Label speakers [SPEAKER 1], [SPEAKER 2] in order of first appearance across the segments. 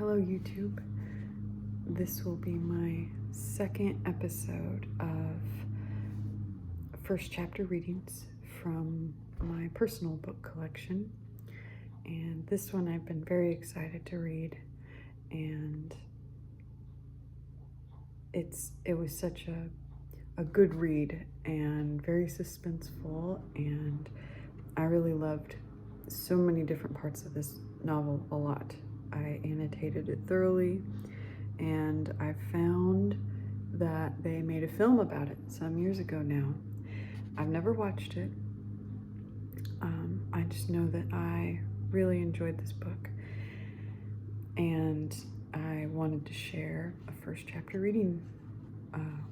[SPEAKER 1] Hello YouTube. This will be my second episode of first chapter readings from my personal book collection. And this one I've been very excited to read, and it was such a good read and very suspenseful, and I really loved so many different parts of this novel a lot. I annotated it thoroughly, and I found that they made a film about it some years ago now. I've never watched it. I just know that I really enjoyed this book, and I wanted to share a first chapter reading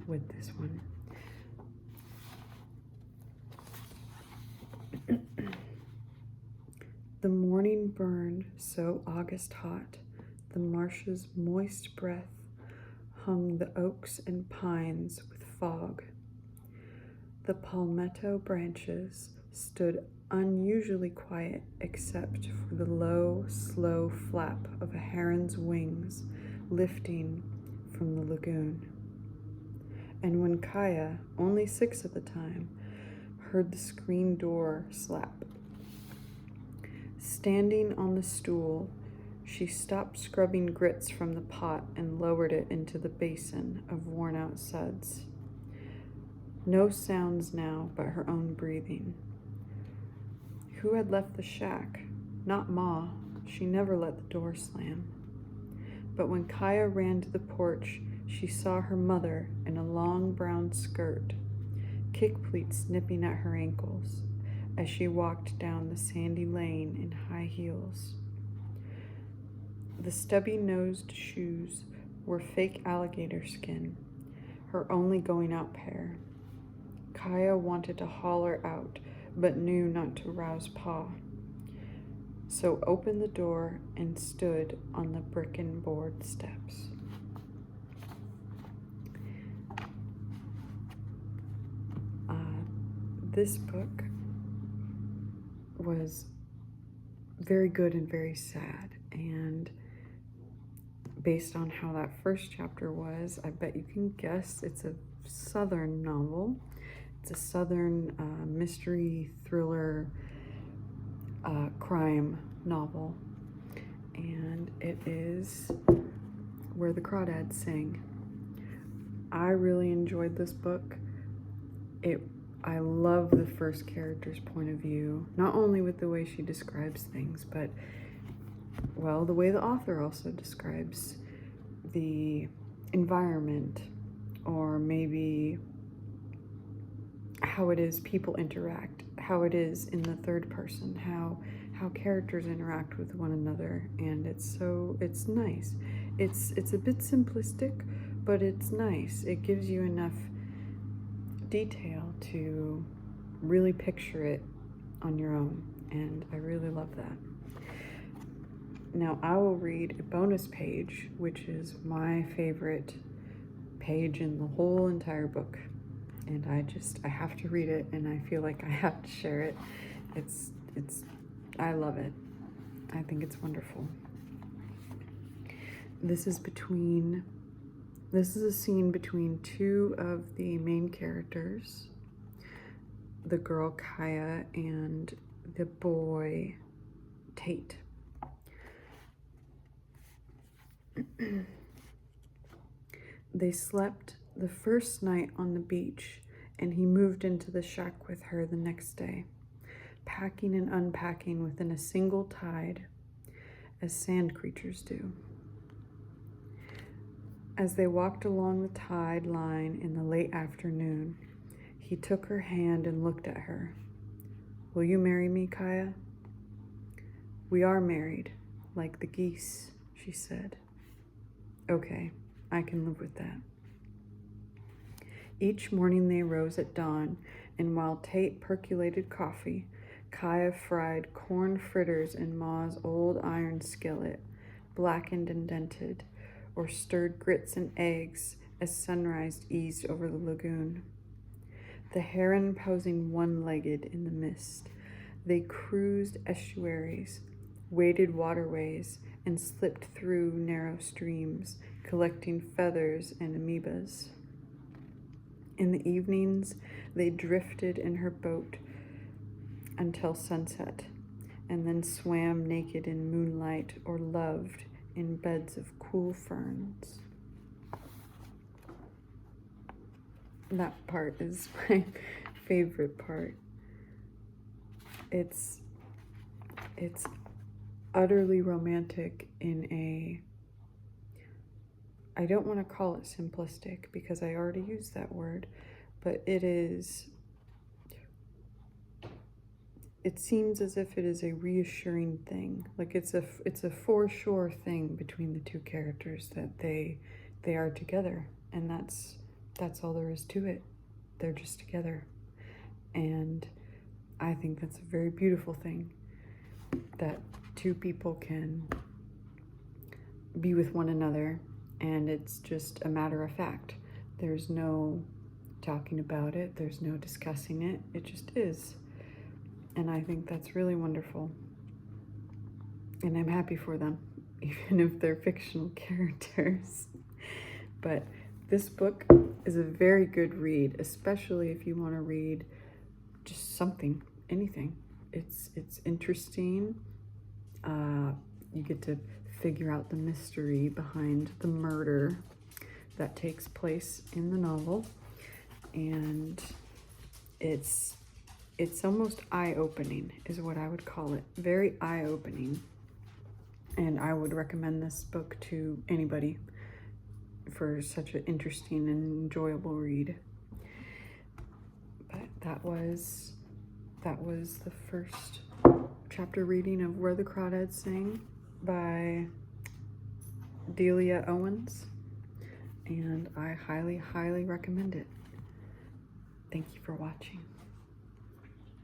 [SPEAKER 1] with this one. The morning burned so August hot, the marsh's moist breath hung the oaks and pines with fog. The palmetto branches stood unusually quiet except for the low, slow flap of a heron's wings lifting from the lagoon. And when Kaya, only 6 at the time, heard the screen door slap, standing on the stool, she stopped scrubbing grits from the pot and lowered it into the basin of worn-out suds. No sounds now but her own breathing. Who had left the shack? Not Ma. She never let the door slam. But when Kaya ran to the porch, she saw her mother in a long brown skirt, kick pleats nipping at her ankles, as she walked down the sandy lane in high heels. The stubby-nosed shoes were fake alligator skin, her only going-out pair. Kaya wanted to holler out, but knew not to rouse Pa, so opened the door and stood on the brick and board steps. This book was very good and very sad, and based on how that first chapter was, I bet you can guess it's a Southern novel. It's a Southern mystery thriller crime novel, and it is Where the Crawdads Sing. I really enjoyed this book. I love the first character's point of view, not only with the way she describes things, but, well, the way the author also describes the environment, or maybe how it is people interact, how it is in the third person, how characters interact with one another, and it's nice. It's a bit simplistic, but it's nice. It gives you enough detail to really picture it on your own, and I really love that. Now I will read a bonus page, which is my favorite page in the whole entire book, and I have to read it, and I feel like I have to share it. I love it. I think it's wonderful. This is a scene between 2 of the main characters, the girl Kaya and the boy Tate. They slept the first night on the beach, and he moved into the shack with her the next day, packing and unpacking within a single tide, as sand creatures do. As they walked along the tide line in the late afternoon, he took her hand and looked at her. "Will you marry me, Kaya?" "We are married, like the geese," she said. "Okay, I can live with that." Each morning they rose at dawn, and while Tate percolated coffee, Kaya fried corn fritters in Ma's old iron skillet, blackened and dented, or stirred grits and eggs as sunrise eased over the lagoon. The heron posing one-legged in the mist, they cruised estuaries, waded waterways, and slipped through narrow streams, collecting feathers and amoebas. In the evenings, they drifted in her boat until sunset, and then swam naked in moonlight or loved in beds of cool ferns. That part is my favorite part. It's utterly romantic in a, I don't want to call it simplistic because I already used that word, but it seems as if it is a reassuring thing. Like it's a for-sure thing between the two characters that they are together, and that's all there is to it. They're just together. And I think that's a very beautiful thing, that two people can be with one another and it's just a matter of fact. There's no talking about it, there's no discussing it, it just is. And I think that's really wonderful. And I'm happy for them, even if they're fictional characters. But this book is a very good read, especially if you want to read just something, anything. It's interesting. You get to figure out the mystery behind the murder that takes place in the novel. And it's almost eye-opening is what I would call it. Very eye-opening. And I would recommend this book to anybody for such an interesting and enjoyable read. But that was the first chapter reading of Where the Crawdads Sing by Delia Owens, and I highly, highly recommend it. Thank you for watching.